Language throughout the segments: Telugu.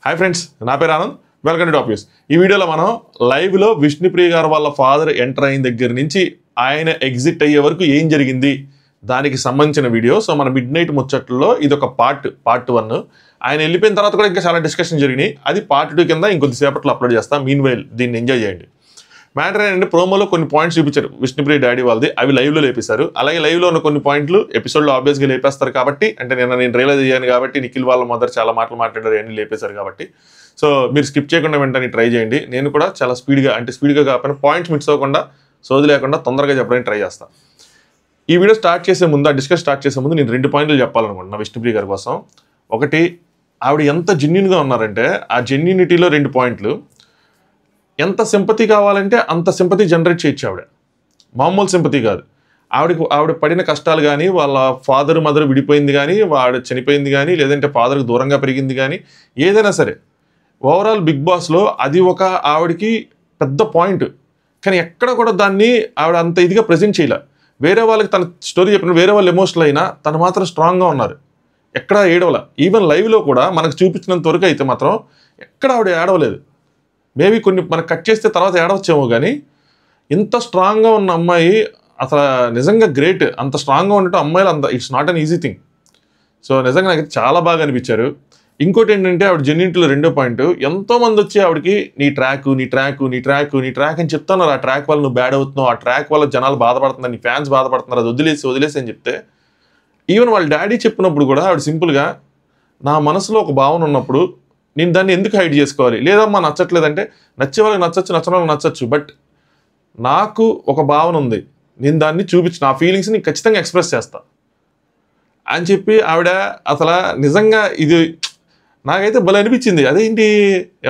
హాయ్ ఫ్రెండ్స్, నా పేరు Anand. Welcome to top news. ఈ వీడియోలో మనం లైవ్లో విష్ణుప్రియ గారు వాళ్ళ ఫాదర్ ఎంటర్ అయిన దగ్గర నుంచి ఆయన ఎగ్జిట్ అయ్యే వరకు ఏం జరిగింది దానికి సంబంధించిన వీడియో. సో మన మిడ్ నైట్ ముచ్చట్లలో ఇది ఒక పార్ట్ 1. ఆయన వెళ్ళిపోయిన తర్వాత కూడా ఇంకా చాలా డిస్కషన్ జరిగినాయి. అది పార్ట్ 2 కింద ఇంకొద్దిసేపట్లో అప్లోడ్ చేస్తాం. మీన్ వైల్ దీన్ని ఎంజాయ్ చేయండి. మ్యాటర్ ఏంటంటే ప్రోమోలో కొన్ని పాయింట్స్ చూపించారు విష్ణుప్రియ డాడీ వాళ్ళది, అవి లైవ్లో లేపేశారు. అలాగే లైవ్లో ఉన్న కొన్ని పాయింట్లు ఎపిసోడ్లో ఆబ్వియస్గా లేపేస్తారు కాబట్టి, అంటే నేను రియలైజ్ అయ్యాను కాబట్టి నిఖిల్ వాళ్ళ మదర్ చాలా మాటలు మాట్లాడారు, అన్నీ లేపేశారు కాబట్టి. సో మీరు స్కిప్ చేయకుండా వెంటనే ట్రై చేయండి. నేను కూడా చాలా స్పీడ్గా కాకపోయినా పాయింట్స్ మిస్ అవ్వకుండా, సోది లేకుండా తొందరగా చెప్పడానికి ట్రై చేస్తాను. ఈ వీడియో స్టార్ట్ చేసే ముందు, ఆ డిస్కస్ స్టార్ట్ చేసే ముందు నేను 2 పాయింట్లు చెప్పాలనుకుంటున్నా విష్ణుప్రియ గారి కోసం. ఒకటి, ఆవిడ ఎంత జెన్యూన్గా ఉన్నారంటే ఆ జెన్యూనిటీలో 2 పాయింట్లు. ఎంత సింపతి కావాలంటే అంత సింపతి జనరేట్ చేయొచ్చు ఆవిడ. మామూలు సింపతి కాదు. ఆవిడ పడిన కష్టాలు కానీ, వాళ్ళ ఫాదర్ మదర్ విడిపోయింది కానీ, ఆవిడ చనిపోయింది కానీ, లేదంటే ఫాదర్కి దూరంగా పెరిగింది కానీ, ఏదైనా సరే ఓవరాల్ బిగ్ బాస్లో అది ఒక ఆవిడకి పెద్ద పాయింట్. కానీ ఎక్కడ కూడా దాన్ని ఆవిడ అంత ఇదిగా ప్రజెంట్ చేయలే. వేరే వాళ్ళకి తన స్టోరీ చెప్పిన వేరే వాళ్ళు ఎమోషనల్ అయినా తను మాత్రం స్ట్రాంగ్గా ఉన్నారు. ఎక్కడ ఏడవల. ఈవెన్ లైవ్లో కూడా మనకు చూపించినంత వరకు అయితే మాత్రం ఎక్కడ ఆవిడ ఏడవలేదు. మేబీ కొన్ని మనకు కట్ చేస్తే తర్వాత ఏడవచ్చేమో కానీ ఇంత స్ట్రాంగ్గా ఉన్న అమ్మాయి అసలు నిజంగా గ్రేట్. అంత స్ట్రాంగ్గా ఉండటం అమ్మాయిలు అంత it's not an easy thing. So నిజంగా నాకు చాలా బాగా అనిపించారు. ఇంకోటి ఏంటంటే ఆవిడ జెన్యూనిటీలో 2వ పాయింట్, ఎంతోమంది వచ్చి ఆవిడకి నీ ట్రాక్ అని చెప్తున్నారు. ఆ ట్రాక్ వల్ల నువ్వు బ్యాడ్ అవుతున్నావు, ఆ ట్రాక్ వల్ల జనాలు బాధపడుతున్నారు, నీ ఫ్యాన్స్ బాధపడుతున్నారు, అది వదిలేసి అని చెప్తే, ఈవెన్ వాళ్ళ డాడీ చెప్పినప్పుడు కూడా ఆవిడ సింపుల్గా నా మనసులో ఒక భావన ఉన్నప్పుడు నేను దాన్ని ఎందుకు హైడ్ చేసుకోవాలి, లేదమ్మా నచ్చట్లేదంటే నచ్చే వాళ్ళకి నచ్చచ్చు, నచ్చని వాళ్ళకి నచ్చచ్చు, బట్ నాకు ఒక భావన ఉంది, నేను దాన్ని చూపించి నా ఫీలింగ్స్ని ఖచ్చితంగా ఎక్స్ప్రెస్ చేస్తా అని చెప్పి ఆవిడ అసలు నిజంగా ఇది నాకైతే భలే అనిపించింది. అదేంటి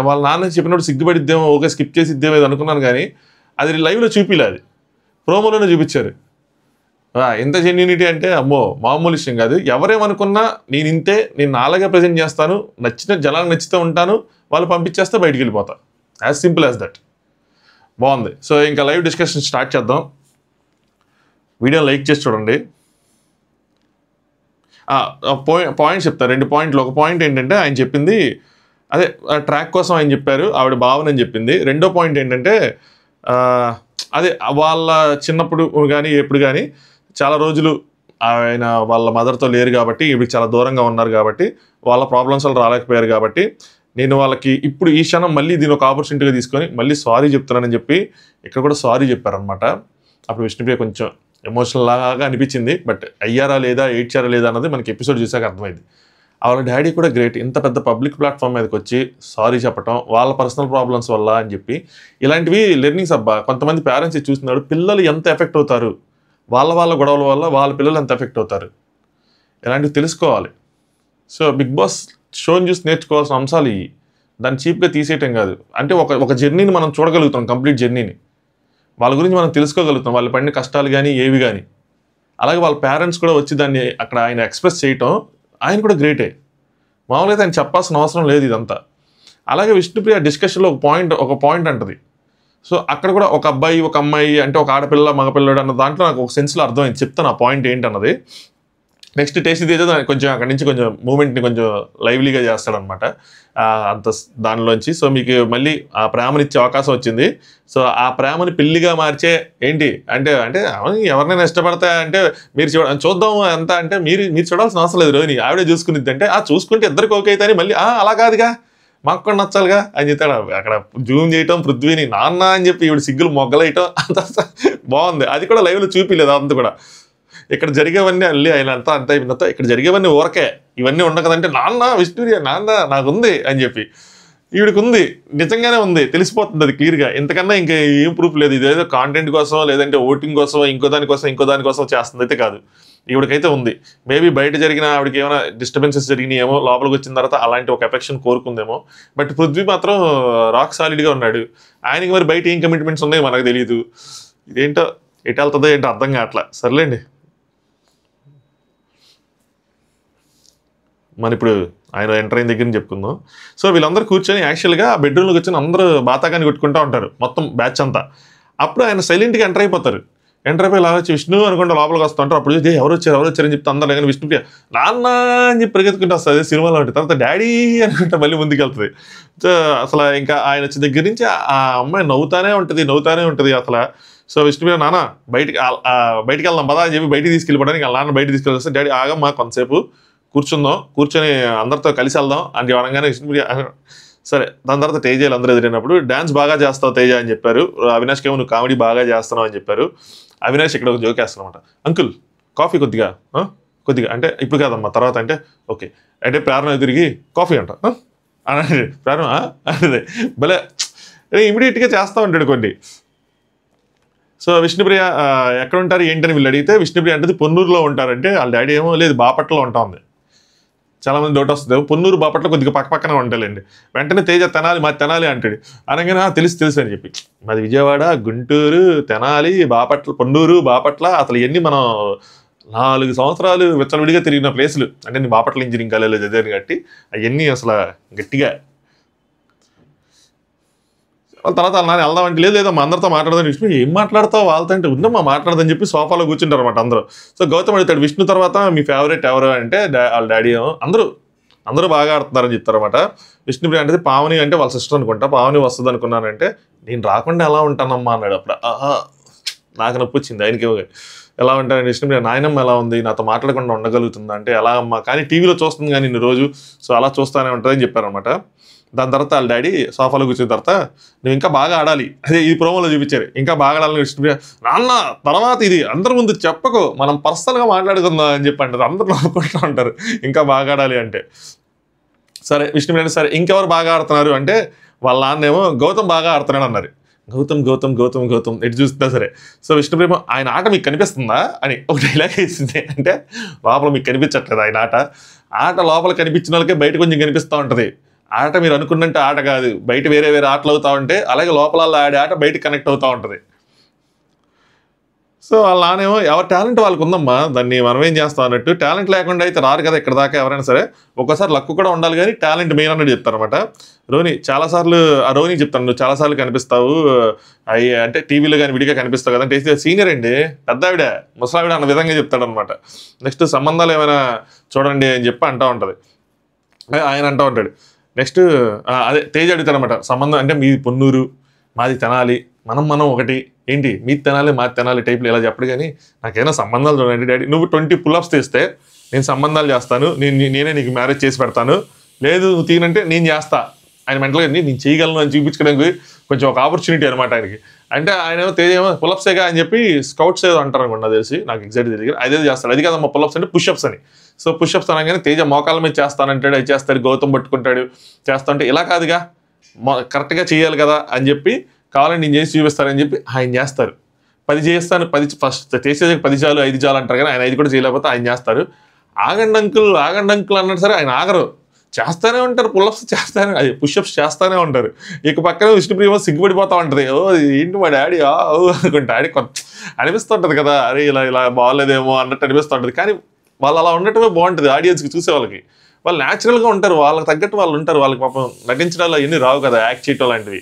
వాళ్ళ నాన్న చెప్పినప్పుడు సిగ్గుపడిద్దేమో, ఓకే స్కిప్ చేసిద్దేమో ఇది అనుకున్నాను కానీ అది లైవ్లో చూపిలే, అది ప్రోమోలోనే చూపించారు. ఎంత జెన్యూనిటీ అంటే అమ్మో మామూలు విషయం కాదు. ఎవరేమనుకున్నా నేను ఇంతే, నేను నాలాగే ప్రజెంట్ చేస్తాను, జనాలకు నచ్చితే ఉంటాను, వాళ్ళు పంపించేస్తే బయటికి వెళ్ళిపోతా. As simple as that. బాగుంది. సో ఇంకా లైవ్ డిస్కషన్ స్టార్ట్ చేద్దాం. వీడియో లైక్ చేసి చూడండి. పాయింట్స్ చెప్తాను, 2 పాయింట్లు. ఒక పాయింట్ ఏంటంటే ఆయన చెప్పింది అదే ట్రాక్ కోసం ఆయన చెప్పారు, ఆవిడ భావన అని చెప్పింది. 2వ పాయింట్ ఏంటంటే అదే వాళ్ళ చిన్నప్పుడు కానీ ఎప్పుడు కానీ చాలా రోజులు ఆయన వాళ్ళ మదర్తో లేరు కాబట్టి, ఇప్పుడు చాలా దూరంగా ఉన్నారు కాబట్టి, వాళ్ళ ప్రాబ్లమ్స్ వాళ్ళు రాలేకపోయారు కాబట్టి, నేను వాళ్ళకి ఇప్పుడు ఈ క్షణం మళ్ళీ దీని ఒక ఆపర్చునిటీగా తీసుకొని మళ్ళీ సారీ చెప్తున్నానని చెప్పి ఇక్కడ కూడా సారీ చెప్పారనమాట. అప్పుడు విష్ణుప్రియ కొంచెం ఎమోషనల్ లాగా అనిపించింది. బట్ అయ్యారా లేదా, ఏడ్చారా లేదా అన్నది మనకి ఎపిసోడ్ చూసాక అర్థమైంది. వాళ్ళ డాడీ కూడా గ్రేట్. ఇంత పెద్ద పబ్లిక్ ప్లాట్ఫామ్ మీదకి వచ్చి సారీ చెప్పడం, వాళ్ళ పర్సనల్ ప్రాబ్లమ్స్ వల్ల అని చెప్పి, ఇలాంటివి లెర్నింగ్స్ అబ్బా. కొంతమంది పేరెంట్స్ చూస్తున్నాడు, పిల్లలు ఎంత ఎఫెక్ట్ అవుతారు, వాళ్ళ గొడవల వల్ల వాళ్ళ పిల్లలు ఎంత ఎఫెక్ట్ అవుతారు, ఇలాంటివి తెలుసుకోవాలి. సో బిగ్ బాస్ షోని చూసి నేర్చుకోవాల్సిన అంశాలు ఇవి. దాన్ని చీప్గా తీసేయటం కాదు. అంటే ఒక జర్నీని మనం చూడగలుగుతాం, కంప్లీట్ జర్నీని వాళ్ళ గురించి మనం తెలుసుకోగలుగుతాం, వాళ్ళు పడిన కష్టాలు కానీ ఏవి కానీ. అలాగే వాళ్ళ పేరెంట్స్ కూడా వచ్చి దాన్ని అక్కడ ఆయన ఎక్స్ప్రెస్ చేయటం, ఆయన కూడా గ్రేటే. మామూలుగా ఆయన చెప్పాల్సిన అవసరం లేదు ఇదంతా. అలాగే విష్ణుప్రియ డిస్కషన్లో ఒక పాయింట్ అంటది. సో అక్కడ కూడా ఒక అబ్బాయి ఒక అమ్మాయి అంటే ఒక ఆడపిల్ల మగపిల్లడు అన్న దాంట్లో నాకు ఒక సెన్స్లో అర్థమైంది. చెప్తాను ఆ పాయింట్ ఏంటన్నది. నెక్స్ట్ టేస్ట్ తీసేది కొంచెం అక్కడి నుంచి కొంచెం మూమెంట్ని కొంచెం లైవ్లీగా చేస్తాడనమాట అంత దానిలోంచి. సో మీకు మళ్ళీ ఆ ప్రేమనిచ్చే అవకాశం వచ్చింది. సో ఆ ప్రేమని పెళ్లిగా మార్చే ఏంటి అంటే ఎవరినైనా ఇష్టపడతా అంటే మీరు చూద్దాం ఎంత అంటే మీరు చూడాల్సిన అవసరం లేదు, రోహిణి ఆవిడే చూసుకునిద్ది అంటే చూసుకుంటే ఇద్దరికి ఓకే అయితే మళ్ళీ అలా కాదుగా మాకు కూడా నచ్చాలిగా అని చెప్తాడు. అక్కడ జూమ్ చేయటం, పృథ్వీని నాన్న అని చెప్పి ఈవిడ సిగ్గులు మొగ్గలేయటం అంత బాగుంది. అది కూడా లైవ్లో చూపిలేదు అంత కూడా. ఇక్కడ జరిగేవన్నీ ఆయన అంతా అయిపోయిందంతా ఇక్కడ జరిగేవన్నీ ఊరకే, ఇవన్నీ ఉండకదంటే నాన్న విష్ణుప్రియ నాన్న నాకుంది అని చెప్పి, ఈవిడికి ఉంది, నిజంగానే ఉంది, తెలిసిపోతుంది అది క్లియర్గా. ఇంతకన్నా ఇంకా ఏం ప్రూఫ్ లేదు. ఇదేదో కాంటెంట్ కోసం లేదంటే ఓటింగ్ కోసం ఇంకో దానికోసం చేస్తుంది అయితే కాదు. ఈవిడికైతే ఉంది. మేబీ బయట జరిగిన ఆవిడకి ఏమైనా డిస్టర్బెన్సెస్ జరిగినాయేమో, లోపలికి వచ్చిన తర్వాత అలాంటి ఒక ఎఫెక్షన్ కోరుకుందేమో. బట్ పృథ్వీ మాత్రం రాక్ సాలిడ్గా ఉన్నాడు. ఆయనకి మరి బయట ఏం కమిట్మెంట్స్ ఉన్నాయో మనకు తెలియదు. ఇదేంటో ఎటు వెళ్తుందో ఏంటో అర్థం కావట్లా. సర్లేండి, మన ఇప్పుడు ఆయన ఎంటర్ అయిన దగ్గర చెప్పుకుందాం. సో వీళ్ళందరూ కూర్చొని యాక్చువల్గా ఆ బెడ్రూమ్లోకి వచ్చి అందరూ బాతాకాన్ని కొట్టుకుంటూ ఉంటారు మొత్తం బ్యాచ్ అంతా. అప్పుడు ఆయన సైలెంట్గా ఎంటర్ అయిపోతారు. ఎంటర్ అయిపోయి ఇలా వచ్చి విష్ణు అనుకుంటే లోపలికి వస్తూ ఉంటారు. అప్పుడు చూసి ఎవరు వచ్చారని చెప్తే అందరూ కానీ విష్ణుప్రియ నాన్న అని చెప్పి పరిగెత్తుకుంటే వస్తుంది సినిమాలో ఉంటుంది. తర్వాత డాడీ అనుకుంటే మళ్ళీ ముందుకు వెళ్తుంది. సో అసలు ఇంకా ఆయన వచ్చిన దగ్గర నుంచి ఆ అమ్మాయి నవ్వుతానే ఉంటుంది అసలు. సో విష్ణుప్రియ నాన్న బయటికి వెళ్దాం పదా అని చెప్పి బయటికి తీసుకెళ్ళిపోవడానికి నాన్న బయటికి తీసుకెళ్ళి డాడీ ఆగమ్మా కొంతసేపు కూర్చొని అందరితో కలిసి వెళ్దాం అని అనగానే విష్ణుప్రియ సరే. దాని తర్వాత తేజాలు అందరూ ఎదిరినప్పుడు డాన్స్ బాగా చేస్తావు తేజ అని చెప్పారు. అవినాష్కి ఏమో నువ్వు కామెడీ బాగా చేస్తున్నావు అని చెప్పారు. అవినాష్ ఇక్కడ ఒక జోక్ వేస్తానమాట, అంకుల్ కాఫీ కొద్దిగా అంటే ఇప్పుడు కాదమ్మా తర్వాత అంటే ఓకే అంటే ప్రారంభం తిరిగి కాఫీ అంట అని ప్రారంభం అంటే భలే ఇమీడియట్గా చేస్తూ ఉంటాడు కొన్ని. సో విష్ణుప్రియ ఎక్కడ ఉంటారు ఏంటని వీళ్ళు అడిగితే విష్ణుప్రియ అంటే పొన్నూరులో ఉంటారంటే వాళ్ళ డాడీ ఏమో లేదు బాపట్లలో ఉంటుంది. చాలామంది డౌట్ వస్తుంది పొన్నూరు బాపట్ల కొద్దిగా పక్కనే ఉంటాయండి. వెంటనే తేజ తెనాలి అంటాడు. అనగానే తెలుసు అని చెప్పి మాది విజయవాడ, గుంటూరు, తెనాలి, బాపట్ల, పొన్నూరు, బాపట్ల అసలు ఇవన్నీ మనం 4 సంవత్సరాలు విచ్చలవిడిగా తిరిగిన ప్లేసులు. అంటే నేను బాపట్ల ఇంజనీరింగ్ కాలేజీలో చదివాను కాబట్టి అవన్నీ అసలు గట్టిగా. తర్వాత నాన్న వెళ్దామంటే లేదో మా అందరితో మాట్లాడదాం. విష్ణు ఏం మాట్లాడతావు వాళ్ళతో అంటే ఉందమ్మా మాట్లాడదని చెప్పి సోఫాలో కూర్చుంటారు అనమాట అందరూ. సో గౌతమ్ అడుగుతాడు విష్ణు తర్వాత మీ ఫేవరెట్ ఎవరు అంటే వాళ్ళ డాడీ అందరూ బాగా ఆడుతున్నారని చెప్తారనమాట. విష్ణుప్రియ అంటే పావని అంటే వాళ్ళ సిస్టర్ అనుకుంటా. పావని వస్తుంది అనుకున్నానంటే నేను రాకుండా ఎలా ఉంటానమ్మా అన్నాడు. అప్పుడు నాకు నొప్పి వచ్చింది ఆయనకి. ఎలా ఉంటాను విష్ణుప్రియ నాయనమ్మ ఎలా ఉంది నాతో మాట్లాడకుండా ఉండగలుగుతుందా అంటే ఎలా అమ్మా కానీ టీవీలో చూస్తుంది కానీ నిన్ను రోజు సో అలా చూస్తానే ఉంటుందని చెప్పారనమాట. దాని తర్వాత వాళ్ళ డాడీ సోఫాలో కూర్చున్న తర్వాత నువ్వు ఇంకా బాగా ఆడాలి అదే ఈ ప్రోమోలో చూపించారు ఇంకా బాగా ఆడాలని విష్ణుప్రియ నాన్న తర్వాత ఇది అందరి ముందు చెప్పకు మనం పర్సనల్గా మాట్లాడుకుందాం అని చెప్పి అంటారు. అందరూ నవ్వుకుంటూ ఉంటారు ఇంకా బాగా ఆడాలి అంటే. సరే విష్ణుప్రియ సరే ఇంకెవరు బాగా ఆడుతున్నారు అంటే వాళ్ళ నాన్నేమో గౌతమ్ బాగా ఆడుతున్నాడు అన్నారు. గౌతమ్ ఎటు చూస్తున్నా సరే. సో విష్ణుప్రియ ఆయన ఆట మీకు కనిపిస్తుందా అని ఒక డైలాగ్ వేసింది. అంటే లోపల మీకు కనిపించట్లేదు ఆయన ఆట లోపల కనిపించిన వాళ్ళకే బయట కొంచెం కనిపిస్తూ ఉంటుంది. ఆట మీరు అనుకున్నట్టు ఆట కాదు బయట వేరే ఆటలు అవుతూ ఉంటే అలాగే లోపల ఆడే ఆట బయట కనెక్ట్ అవుతూ ఉంటుంది. సో వాళ్ళ నానేమో ఎవరి టాలెంట్ వాళ్ళకు ఉందమ్మా దాన్ని మనం ఏం చేస్తాం అన్నట్టు. టాలెంట్ లేకుండా అయితే రారు కదా ఇక్కడ దాకా ఎవరైనా సరే. ఒక్కసారి లక్ కూడా ఉండాలి కానీ టాలెంట్ మెయిన్ అన్నట్టు చెప్తారనమాట. రోని చాలాసార్లు రోని చెప్తాను నువ్వు చాలాసార్లు కనిపిస్తావు అంటే టీవీలో కానీ విడిగా కనిపిస్తావు కదా అంటే సీనియర్ అండి పెద్ద ఆవిడ ముసలావిడ అన్న విధంగా చెప్తాడనమాట. నెక్స్ట్ సంబంధాలు ఏమైనా చూడండి అని చెప్పి అంటూ ఉంటుంది. ఆయన అంటూ ఉంటాడు. నెక్స్ట్ అదే తేజ అడుగుతాడనమాట సంబంధం అంటే మీది పొన్నూరు మాది తెనాలి మనం ఒకటి ఏంటి మీది తెనాలి మాది తెనాలి టైప్లో ఇలా చెప్పడు కానీ నాకేమైనా సంబంధాలు చూడండి డాడీ నువ్వు 20 పుల్అప్స్ తీస్తే నేను సంబంధాలు చేస్తాను నేనే నీకు మ్యారేజ్ చేసి పెడతాను లేదు నువ్వు తీనంటే నేను చేస్తా. ఆయన మెంటల్గా నేను చేయగలను అని చూపించడానికి కొంచెం ఒక ఆపర్చునిటీ అనమాట ఆయనకి. అంటే ఆయన ఏమో తేజ ఏమో పుల్అప్సేగా అని చెప్పి స్కౌట్స్ ఏదో అంటారు అనుకోండి తెలిసి నాకు ఎగ్జాక్ట్ తెలియదు అదే చేస్తాడు. అది కాదమ్మా పుల్అప్స్ అంటే పుషప్స్ అని. సో పుషప్స్ అనగానే తేజ మోకాల మీద చేస్తానంటాడు అది చేస్తాడు గౌతమ్ పట్టుకుంటాడు చేస్తాంటే ఇలా కాదుగా కరెక్ట్గా చేయాలి కదా అని చెప్పి కావాలని నేను చేసి చూపిస్తానని చెప్పి ఆయన చేస్తారు. 10 చేస్తాను 10 ఫస్ట్ చేసేది 10 చాలు 5 చాలు అంటారు కానీ ఆయన 5 కూడా చేయలేకపోతే ఆయన చేస్తారు. ఆగండి అంకుల్ అన్నాడు సరే ఆయన ఆగరు చేస్తూనే ఉంటారు పుల్అప్స్ చేస్తానే అది పుషప్స్ చేస్తూనే ఉంటారు. ఇక పక్కన విష్ణుప్రియ సిగ్గుపడిపోతూ ఉంటుంది. ఏంటి మా డాడీ అనుకుంటే డాడీ అనిపిస్తుంటుంది కదా అరే ఇలా బాగాలేదేమో అన్నట్టు అనిపిస్తుంటుంది. కానీ వాళ్ళు అలా ఉండటమే బాగుంటుంది ఆడియన్స్కి చూసే వాళ్ళకి. వాళ్ళు న్యాచురల్గా ఉంటారు వాళ్ళకి తగ్గట్టు వాళ్ళు ఉంటారు. వాళ్ళకి పాపం నటించడాలు అవన్నీ రావు కదా యాక్ట్ చేయటం లాంటివి.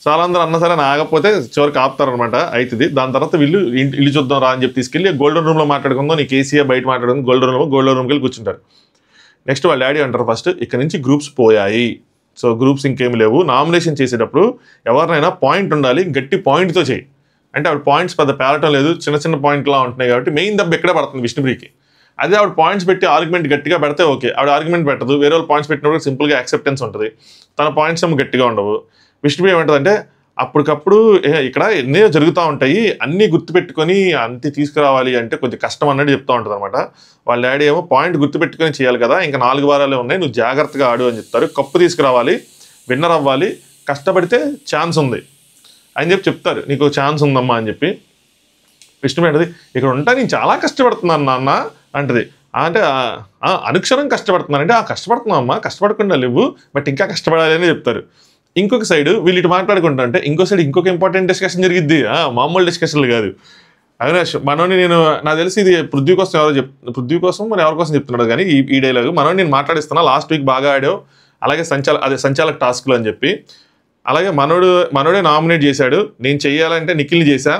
చాలా అందరూ అన్న సరే ఆగకపోతే చివరికి ఆపుతారనమాట అవుతుంది. దాని తర్వాత వీళ్ళు ఇల్లు చూద్దాం రా అని చెప్పి తీసుకెళ్ళి గోల్డెన్ రూమ్లో మాట్లాడుకుందాం నీకు కేసీఆర్ బయట మాట్లాడుకుందాం గోల్డెన్ రూమ్కి వెళ్ళి కూర్చుంటారు. నెక్స్ట్ వాళ్ళ డాడీ అంటారు ఫస్ట్ ఇక్కడ నుంచి గ్రూప్స్ పోయాయి సో గ్రూప్స్ ఇంకేమి లేవు నామినేషన్ చేసేటప్పుడు ఎవరినైనా పాయింట్ ఉండాలి గట్టి పాయింట్తో చేయి అంటే ఆవిడ పాయింట్స్ పెద్ద పేరటం లేదు చిన్న పాయింట్లా ఉంటున్నాయి కాబట్టి మెయిన్ దెబ్బ ఎక్కడే పడుతుంది విష్ణుప్రియకి. అదే ఆవిడ పాయింట్స్ పెట్టి ఆర్గ్యుమెంట్ గట్టిగా పెడితే ఓకే ఆవిడ ఆర్గ్యుమెంట్ పెట్టదు వేరే వాళ్ళు పాయింట్స్ పెట్టినప్పుడు సింపుల్గా యాక్సెప్టెన్స్ ఉంటుంది తన పాయింట్స్ ఏమో గట్టిగా ఉండవు. విష్ణుప్రియ ఏమంటుందంటే అప్పటికప్పుడు ఇక్కడ ఎన్నో జరుగుతూ ఉంటాయి అన్నీ గుర్తుపెట్టుకొని అంతే తీసుకురావాలి అంటే కొంచెం కష్టం అన్నట్టు చెప్తూ ఉంటుంది అనమాట. వాళ్ళ డాడీ ఏమో పాయింట్ గుర్తుపెట్టుకొని చేయాలి కదా ఇంకా 4 వారాలే ఉన్నాయి నువ్వు జాగ్రత్తగా ఆడు అని చెప్తారు. కప్పు తీసుకురావాలి విన్నర్ అవ్వాలి కష్టపడితే ఛాన్స్ ఉంది అని చెప్తారు నీకు ఛాన్స్ ఉందమ్మా అని చెప్పి. విష్ణుప్రియ అంటది ఇక్కడ ఉంటా నేను చాలా కష్టపడుతున్నాను నాన్న అంటది. అంటే అనుక్షరం కష్టపడుతున్నాను అంటే కష్టపడుతున్నావు అమ్మా కష్టపడకుండా లేవు బట్ ఇంకా కష్టపడాలి అని చెప్తారు. ఇంకొక సైడ్ వీళ్ళు ఇటు మాట్లాడుకుంటా అంటే ఇంకో సైడ్ ఇంకొక ఇంపార్టెంట్ డిస్కషన్ జరిగిద్ది మామూలు డిస్కషన్లు కాదు. అవినాష్ మనోని నేను నాకు తెలిసి ఇది పృథ్వీ కోసం మరి ఎవరి కోసం చెప్తున్నాడు కానీ ఈ డైలాగ్ మనోని నేను మాట్లాడిస్తున్నా లాస్ట్ వీక్ బాగా ఆడావు అలాగే సంచాలక టాస్క్లు అని చెప్పి అలాగే మనోడే నామినేట్ చేశాడు, నేను చెయ్యాలంటే నిఖిల్ని చేశా,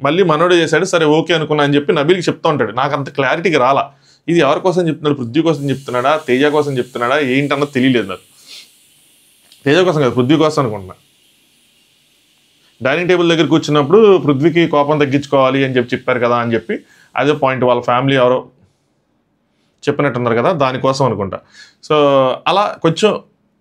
మళ్ళీ మనోడే చేశాడు, సరే ఓకే అనుకున్నా అని చెప్పి నబీల్కి చెప్తూ ఉంటాడు. నాకు అంత క్లారిటీగా రాలా, ఇది ఎవరి కోసం చెప్తున్నాడు, పృథ్వీ కోసం చెప్తున్నాడా, తేజ కోసం చెప్తున్నాడా ఏంటన్నది తెలియలేదు నాకు. తేజ కోసం కదా, పృథ్వీ కోసం అనుకుంటున్నా. డైనింగ్ టేబుల్ దగ్గర కూర్చున్నప్పుడు పృథ్వీకి కోపం తగ్గించుకోవాలి అని చెప్పారు కదా అని చెప్పి అదే పాయింట్, వాళ్ళ ఫ్యామిలీ ఎవరో చెప్పినట్టున్నారు కదా, దానికోసం అనుకుంటా. సో అలా కొంచెం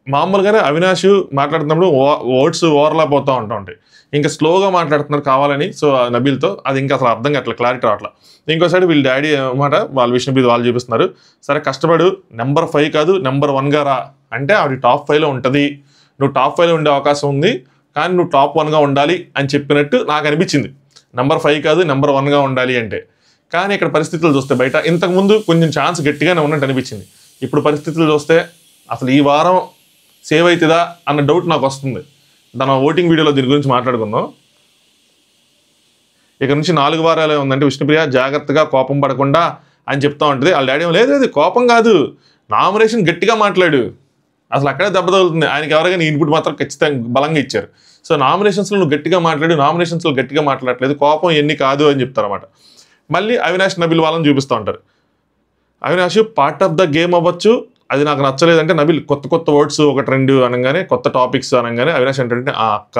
మామూలుగానే అవినాష్ మాట్లాడుతున్నప్పుడు వర్డ్స్ ఓవర్లాప్ అవుతూ ఉంటాయి, ఇంకా స్లోగా మాట్లాడుతున్నారు కావాలని. సో నబీల్తో అది ఇంకా అసలు అర్థం కావట్లేదు, క్లారిటీ రావట్లా. ఇంకోసారి వీళ్ళ డాడీ అన్నమాట వాళ్ళ విష్ణుప్రీతి వాళ్ళు చూపిస్తున్నారు, సరే కష్టపడు, నెంబర్ 5 కాదు నెంబర్ 1గా రా అంటే ఆవిడ టాప్ 5లో ఉంటుంది, నువ్వు టాప్ 5లో ఉండే అవకాశం ఉంది, కానీ నువ్వు టాప్ 1గా ఉండాలి అని చెప్పినట్టు నాకు అనిపించింది. నెంబర్ 5 కాదు నెంబర్ 1గా ఉండాలి అంటే. కానీ ఇక్కడ పరిస్థితులు చూస్తే బయట ఇంతకుముందు కొంచెం ఛాన్స్ గట్టిగానే ఉన్నట్టు అనిపించింది, ఇప్పుడు పరిస్థితులు చూస్తే అసలు ఈ వారం సేవ్ అవుతుందా అన్న డౌట్ నాకు వస్తుంది. దాని ఓటింగ్ వీడియోలో దీని గురించి మాట్లాడుకుందాం. ఇక నుంచి 4 వారాలే ఉందంటే విష్ణుప్రియ జాగ్రత్తగా కోపం పడకుండా అని చెప్తా ఉంటుంది. వాళ్ళ డాడీ లేదు కోపం కాదు, నామినేషన్ గట్టిగా మాట్లాడు, అసలు అక్కడే దెబ్బ తగులుతుంది, ఆయనకి ఎవరైనా ఇన్పుట్ మాత్రం ఖచ్చితంగా బలంగా ఇచ్చారు. సో నామినేషన్స్లో నువ్వు గట్టిగా మాట్లాడు, నామినేషన్స్లో గట్టిగా మాట్లాడలేదు, కోపం ఎన్ని కాదు అని చెప్తారన్నమాట. మళ్ళీ అవినాష్ నబీల్ వాళ్ళని చూపిస్తూ ఉంటారు. Avinash part of the game అవ్వచ్చు, అది నాకు నచ్చలేదంటే నబీల్ కొత్త వర్డ్స్ ఒక ట్రెండ్ అనగానే, కొత్త టాపిక్స్ అనగానే అవినాష్ ఏంటంటే అక్క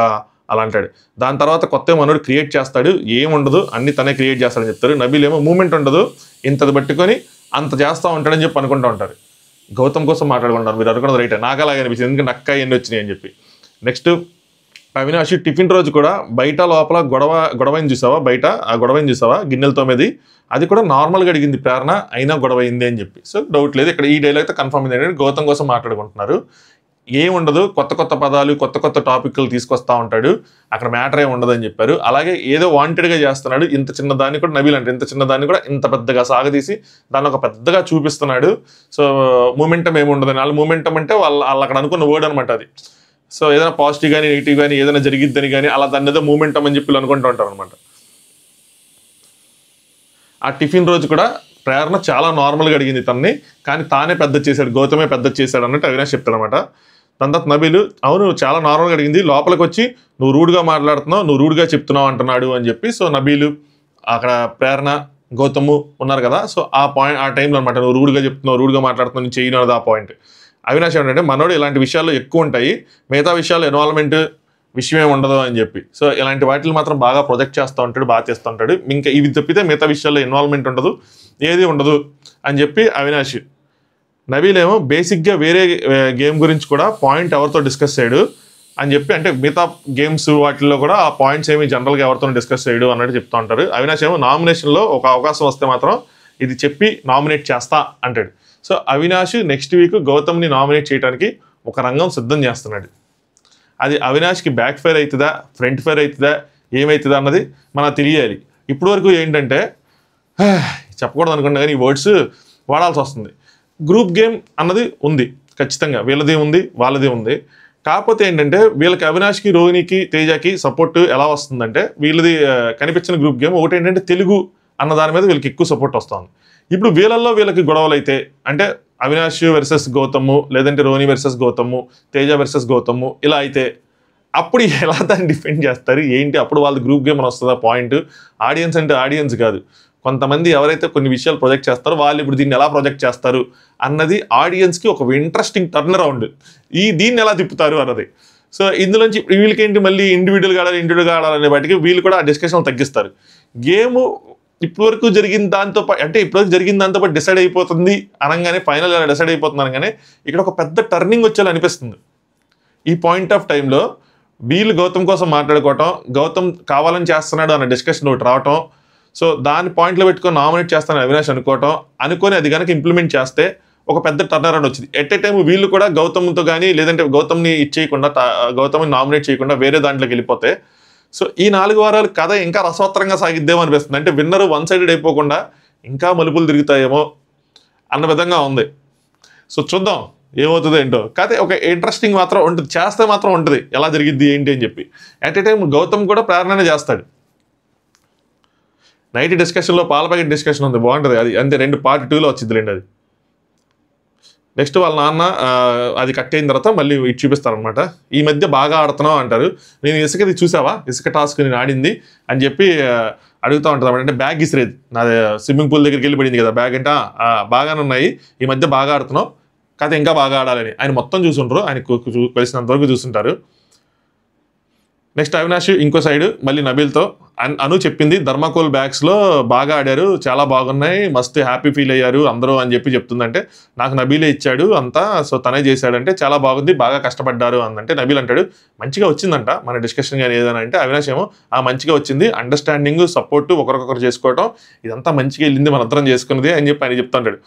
అలా అంటాడు. దాని తర్వాత కొత్త మనోడు క్రియేట్ చేస్తాడు, ఏముండదు అన్ని తనే క్రియేట్ చేస్తాడని చెప్తారు. నబీల్ ఏమో మూమెంట్ ఉండదు, ఇంతది పట్టుకొని అంత చేస్తూ ఉంటాడని చెప్పి అనుకుంటూ ఉంటారు. గౌతమ్ కోసం మాట్లాడుకుంటారు, మీరు అనుకున్నది రైటే, నాకు అలాగే అనిపించింది, ఎందుకంటే అక్క ఎన్ని వచ్చినాయి అని చెప్పి. నెక్స్ట్ అవినాష్ టిఫిన్ రోజు కూడా బయట లోపల గొడవని చూసావా, బయట ఆ గొడవని చూసావా గిన్నెలతో మీది, అది కూడా నార్మల్గా అడిగింది ప్రేరణ, అయినా గొడవ అయింది అని చెప్పి. సో డౌట్ లేదు, ఇక్కడ ఈ డైలాగ్ అయితే కన్ఫర్మ్ అయింది ఏంటంటే గౌతమ్ కోసం మాట్లాడుకుంటున్నారు. ఏముండదు, కొత్త పదాలు కొత్త టాపిక్లు తీసుకొస్తా ఉంటాడు, అక్కడ మ్యాటర్ ఏమి ఉండదు అని చెప్పారు. అలాగే ఏదో వాంటెడ్గా చేస్తున్నాడు, ఇంత చిన్న దాన్ని కూడా నబీల్ అంటే ఇంత చిన్న దాన్ని కూడా ఇంత పెద్దగా సాగదీసి దాన్ని ఒక పెద్దగా చూపిస్తున్నాడు. సో మూమెంటం ఏమి ఉండదని, వాళ్ళ మూమెంటం అంటే వాళ్ళు అక్కడ అనుకున్న వర్డ్ అనమాట అది. సో ఏదైనా పాజిటివ్ కానీ నెగిటివ్ కానీ ఏదైనా జరిగిద్దని కానీ అలా దాన్ని ఏదో మూమెంటం అని చెప్పి అనుకుంటూ ఉంటారు అనమాట. ఆ టిఫిన్ రోజు కూడా ప్రేరణ చాలా నార్మల్గా అడిగింది తనని, కానీ తానే పెద్ద చేశాడు, గౌతమే పెద్ద చేశాడు అన్నట్టు అవినాష్ చెప్తాడు అనమాట. దాని తర్వాత నబీలు అవును చాలా నార్మల్గా అడిగింది, లోపలికి వచ్చి నువ్వు రూడ్గా మాట్లాడుతున్నావు, నువ్వు రూడ్గా చెప్తున్నావు అంటున్నాడు అని చెప్పి. సో నబీలు అక్కడ ప్రేరణ గౌతము ఉన్నారు కదా, సో ఆ పాయింట్ ఆ టైంలో అనమాట, నువ్వు రూడ్గా చెప్తున్నావు, రూడ్గా మాట్లాడుతున్నావు, నేను చేయను అన్నది ఆ పాయింట్. అవినాష్ ఏంటంటే మనోడు ఇలాంటి విషయాల్లో ఎక్కువ ఉంటాయి, మిగతా విషయాలు ఇన్వాల్వ్మెంట్ విషయం ఏమి ఉండదు అని చెప్పి. సో ఇలాంటి వాటిని మాత్రం బాగా ప్రొజెక్ట్ చేస్తూ ఉంటాడు, బాగా చేస్తూ ఉంటాడు, ఇంకా ఇవి తప్పితే మిగతా విషయాల్లో ఇన్వాల్వ్మెంట్ ఉండదు, ఏది ఉండదు అని చెప్పి అవినాష్. నబీల్ ఏమో బేసిక్గా వేరే గేమ్ గురించి కూడా పాయింట్ ఎవరితో డిస్కస్ చేయడు అని చెప్పి, అంటే మిగతా గేమ్స్ వాటిల్లో కూడా ఆ పాయింట్స్ ఏమి జనరల్గా ఎవరితో డిస్కస్ చేయడు అన్నట్టు చెప్తూ ఉంటారు. అవినాష్ ఏమో నామినేషన్లో ఒక అవకాశం వస్తే మాత్రం ఇది చెప్పి నామినేట్ చేస్తా అంటాడు. సో అవినాష్ నెక్స్ట్ వీక్ గౌతమ్ని నామినేట్ చేయడానికి ఒక రంగం సిద్ధం చేస్తున్నాడు. అది అవినాష్కి బ్యాక్ ఫైర్ అవుతుందా, ఫ్రంట్ ఫైర్ అవుతుందా, ఏమవుతుందా అన్నది మనకు తెలియాలి. ఇప్పటి వరకు ఏంటంటే చెప్పకూడదు అనుకున్నా కానీ ఈ వర్డ్స్ వాడాల్సి వస్తుంది. గ్రూప్ గేమ్ అన్నది ఉంది ఖచ్చితంగా, వీళ్ళది ఉంది వాళ్ళది ఉంది. కాకపోతే ఏంటంటే వీళ్ళకి అవినాష్కి, రోహిణికి, తేజకి సపోర్ట్ ఎలా వస్తుందంటే వీళ్ళది కనిపించిన గ్రూప్ గేమ్ ఒకటి ఏంటంటే తెలుగు అన్న దాని మీద వీళ్ళకి ఎక్కువ సపోర్ట్ వస్తుంది. ఇప్పుడు వీళ్ళకి గొడవలు అయితే అంటే అవినాష్ వర్సెస్ గౌతము, లేదంటే రోహిణి వర్సెస్ గౌతము, తేజ వర్సెస్ గౌతము ఇలా అయితే అప్పుడు ఎలా దాన్ని డిఫెండ్ చేస్తారు ఏంటి, అప్పుడు వాళ్ళ గ్రూప్ గేమ్ అని వస్తుందా పాయింట్. ఆడియన్స్ అంటే ఆడియన్స్ కాదు, కొంతమంది ఎవరైతే కొన్ని విషయాలు ప్రొజెక్ట్ చేస్తారో వాళ్ళు ఇప్పుడు దీన్ని ఎలా ప్రొజెక్ట్ చేస్తారు అన్నది ఆడియన్స్కి ఒక ఇంట్రెస్టింగ్ టర్న్ అరౌండ్, దీన్ని ఎలా తిప్పుతారు అన్నది. సో ఇందులోంచి వీళ్ళకేంటి మళ్ళీ ఇండివిజువల్గా ఆడాలనే వాటికి వీళ్ళు కూడా ఆ డిస్కషన్లు తగ్గిస్తారు. గేమ్ ఇప్పటివరకు జరిగిన దాంతో అంటే ఇప్పటివరకు జరిగిన దాంతో పాటు డిసైడ్ అయిపోతుంది అనగానే, ఫైనల్ ఎలా డిసైడ్ అయిపోతుంది అనగానే ఇక్కడ ఒక పెద్ద టర్నింగ్ వచ్చేలా అనిపిస్తుంది. ఈ పాయింట్ ఆఫ్ టైంలో వీళ్ళు గౌతమ్ కోసం మాట్లాడుకోవటం, గౌతమ్ కావాలని చేస్తున్నాడు అన్న డిస్కషన్ ఒకటి రావటం, సో దాని పాయింట్లో పెట్టుకొని నామినేట్ చేస్తానని అవినాష్ అనుకొని అది కనుక ఇంప్లిమెంట్ చేస్తే ఒక పెద్ద టర్న్ అరౌండ్ వచ్చింది. ఎట్ ఏ టైం వీళ్ళు కూడా గౌతమ్తో కానీ లేదంటే గౌతమ్ని ఇచ్చేయకుండా, గౌతమ్ని నామినేట్ చేయకుండా వేరే దాంట్లోకి వెళ్ళిపోతే సో ఈ 4 వారాలు కథ ఇంకా రసవత్తరంగా సాగిద్దేమో అనిపిస్తుంది. అంటే విన్నరు వన్ సైడెడ్ అయిపోకుండా ఇంకా మలుపులు తిరుగుతాయేమో అన్న విధంగా ఉంది. సో చూద్దాం ఏమవుతుందో ఏంటో. కాకపోతే ఒక ఇంట్రెస్టింగ్ మాత్రం ఉంటుంది, చేస్తే మాత్రం ఉంటుంది ఎలా జరిగిద్ది ఏంటి అని చెప్పి. అట్ ఏ టైం గౌతమ్ కూడా ప్రేరణనే చేస్తాడు. నైట్ డిస్కషన్లో పాల ప్యాకెట్ డిస్కషన్ ఉంది, బాగుంటుంది అది, అంతే 2 పార్ట్ 2లో వచ్చింది లేండి అది. నెక్స్ట్ వాళ్ళ నాన్న అది కట్ అయిన తర్వాత మళ్ళీ ఇటు చూపిస్తారనమాట. ఈ మధ్య బాగా ఆడుతున్నావు అంటారు. నేను ఇసుకది చూసావా, ఇసుక టాస్క్ నేను ఆడింది అని చెప్పి అడుగుతూ ఉంటుంది. అంటే బ్యాగ్ ఇసిరేది, నాది స్విమ్మింగ్ పూల్ దగ్గరికి వెళ్ళి పడింది కదా బ్యాగ్ అంటే, బాగానే ఉన్నాయి, ఈ మధ్య బాగా ఆడుతున్నావు, కథ ఇంకా బాగా ఆడాలని. ఆయన మొత్తం చూసుంటారు, ఆయన కలిసినంత వరకు చూస్తుంటారు. నెక్స్ట్ అవినాష్ ఇంకో సైడ్ మళ్ళీ నబీల్తో అను చెప్పింది ధర్మాకోల్ బ్యాగ్స్లో బాగా ఆడారు, చాలా బాగున్నాయి, మస్తు హ్యాపీ ఫీల్ అయ్యారు అందరూ అని చెప్పి చెప్తుందంటే, నాకు నబీలే ఇచ్చాడు అంతా, సో తనే చేశాడంటే చాలా బాగుంది, బాగా కష్టపడ్డారు అందంటే నబీల్ అంటాడు మంచిగా వచ్చిందంట మన డిస్కషన్ కానీ ఏదైనా అంటే, అవినాష్ ఏమో మంచిగా వచ్చింది, అండర్స్టాండింగ్ సపోర్ట్ ఒకరికొకరు చేసుకోవటం ఇదంతా మంచిగా వెళ్ళింది మనందరం చేసుకున్నది అని చెప్పి ఆయన చెప్తుంటాడు.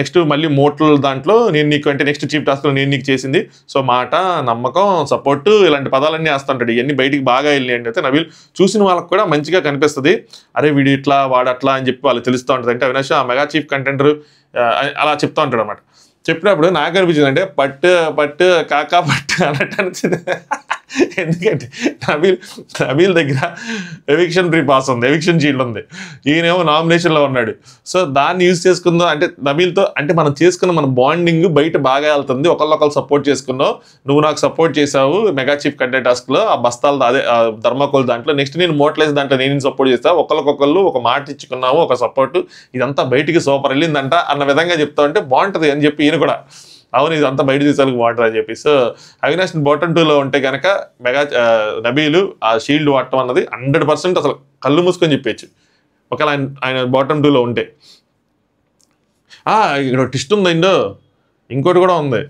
నెక్స్ట్ మళ్ళీ మోటల్ దాంట్లో నేను నీకు అంటే నెక్స్ట్ చీఫ్ టాస్క్లో నేను నీకు చేసింది, సో మాట నమ్మకం సపోర్టు ఇలాంటి పదాలన్నీ వేస్తుంటాడు. ఇవన్నీ బయటికి బాగా వెళ్ళి అంటే నబీల్ చూసిన వాళ్ళకి కూడా మంచిగా కనిపిస్తుంది, అరే వీడు ఇట్లా వాడట్లా అని చెప్పి వాళ్ళు తెలుస్తూ ఉంటుంది. అంటే అవినాష్ ఆ మెగా చీఫ్ కంటెంటర్ అలా చెప్తూ ఉంటాడు అనమాట. చెప్పినప్పుడు నాకు అనిపించింది అంటే పట్టు పట్టు కాకా పట్టు అన్నట్టు అనిపించింది. ఎందుకంటే నబీల్ దగ్గర ఎవిక్షన్ ప్రీ పాస్ ఉంది, ఎవిక్షన్ షీల్డ్ ఉంది, ఈయనేమో నామినేషన్లో ఉన్నాడు. సో దాన్ని యూజ్ చేసుకుందాం అంటే నబీల్తో అంటే మనం చేసుకున్న మన బాండింగ్ బయట బాగా వెళ్తుంది, ఒకళ్ళొకళ్ళు సపోర్ట్ చేసుకున్నావు, నువ్వు నాకు సపోర్ట్ చేసావు మెగా చీఫ్ కంటెంట్ టాస్క్లో ఆ బస్తాలు అదే ధర్మాకోల్ దాంట్లో, నెక్స్ట్ నేను మోటలేసి దాంట్లో నేను సపోర్ట్ చేస్తావు, ఒకళ్ళకొకళ్ళు ఒక మాట ఇచ్చుకున్నాము ఒక సపోర్ట్, ఇదంతా బయటికి సూపర్ వెళ్ళిందంట అన్న విధంగా చెప్తా ఉంటే బాగుంటుంది అని చెప్పి ఈయన కూడా అవును ఇదంతా బయట తీసాలకు బాగుంటుంది అని చెప్పి. సో అవినాష్ బాటమ్ 2లో ఉంటే కనుక మెగా నబీలు ఆ షీల్డ్ వాడటం అన్నది 100% అసలు కళ్ళు మూసుకొని చెప్పచ్చు ఒకవేళ ఆయన బాటమ్ 2లో ఉంటే. ఇక్కడ ట్విస్ట్ ఉందండో, ఇంకోటి కూడా ఉంది.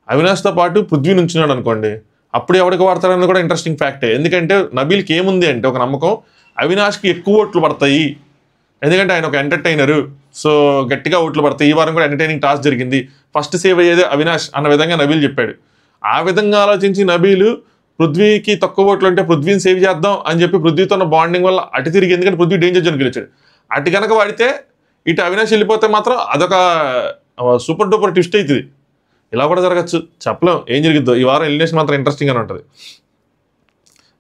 అవినాష్తో పాటు పృథ్వీ నుంచున్నాడు అనుకోండి, అప్పుడు ఎవరికి వాడతారని కూడా ఇంట్రెస్టింగ్ ఫ్యాక్టే. ఎందుకంటే నబీల్కి ఏముంది అంటే ఒక నమ్మకం, అవినాష్కి ఎక్కువ ఓట్లు పడతాయి, ఎందుకంటే ఆయన ఒక ఎంటర్టైనరు, సో గట్టిగా ఓట్లు పడతాయి. ఈ వారం కూడా ఎంటర్టైనింగ్ టాస్క్ జరిగింది, ఫస్ట్ సేవ్ అయ్యేది అవినాష్ అన్న విధంగా నబీల్ చెప్పాడు. ఆ విధంగా ఆలోచించి నబీలు పృథ్వీకి తక్కువ ఓట్లు అంటే పృథ్వీని సేవ్ చేద్దాం అని చెప్పి పృథ్వీతో ఉన్న బాండింగ్ వల్ల అటు తిరిగి, ఎందుకంటే పృథ్వీ డేంజర్ జోన్కి వచ్చాడు, అటు కనుక వాడితే ఇటు అవినాష్ వెళ్ళిపోతే మాత్రం అదొక సూపర్ డూపర్ ట్విస్ట్ అవుతుంది. ఇలా కూడా జరగచ్చు, చెప్పలేం ఏం జరిగిద్దో. ఈ వారం ఎలిమినేషన్ మాత్రం ఇంట్రెస్టింగ్గానే ఉంటుంది.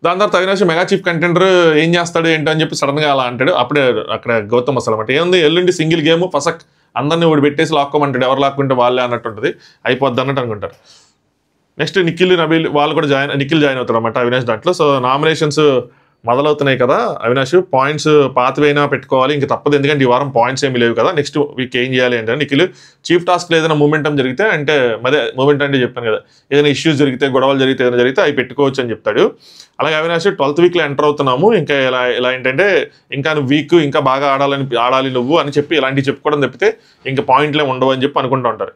దాని తర్వాత అవినాష్ మెగా చీఫ్ కంటెండర్ ఏం చేస్తాడు ఏంటో అని చెప్పి సడన్గా అలా అంటాడు. అప్పుడే అక్కడ గౌతమ్ అసలు అనమాట ఏముంది, ఎల్లుండి సింగిల్ గేమ్ ఫసక్ అందరినీ ఓడి పెట్టేసి లాక్కోమంటాడు, ఎవరు లాక్కుంటే వాళ్ళే అన్నట్టు ఉంటుంది, అయిపోద్ది అన్నట్టు అనుకుంటారు. నెక్స్ట్ నిఖిల్ నబీల్ వాళ్ళు కూడా నిఖిల్ జాయిన్ అవుతారు అన్నమాట అవినాష్ దాంట్లో. సో నామినేషన్స్ మొదలవుతున్నాయి కదా, అవినాష్ పాయింట్స్ పాతవైనా పెట్టుకోవాలి, ఇంకా తప్పదు, ఎందుకంటే ఈ వారం పాయింట్స్ ఏమి లేవు కదా, నెక్స్ట్ వీక్ ఏం చేయాలి అంటే నిఖిల్ చీఫ్ టాస్క్లో ఏదైనా మూమెంటం జరిగితే అంటే అదే మూమెంట్ అంటే చెప్పాను కదా, ఏదైనా ఇష్యూస్ జరిగితే గొడవలు జరిగితే ఏదైనా జరిగితే అవి పెట్టుకోవచ్చు అని చెప్తాడు. అలాగే అవినాష్ 12th వీక్లో ఎంటర్ అవుతున్నాము, ఇంకా ఇలా ఏంటంటే ఇంకా నువ్వు వీక్ ఇంకా బాగా ఆడాలి నువ్వు అని చెప్పి ఇలాంటివి చెప్పుకోవడం తప్పితే ఇంకా పాయింట్లే ఉండవు అని చెప్పి అనుకుంటూ ఉంటారు.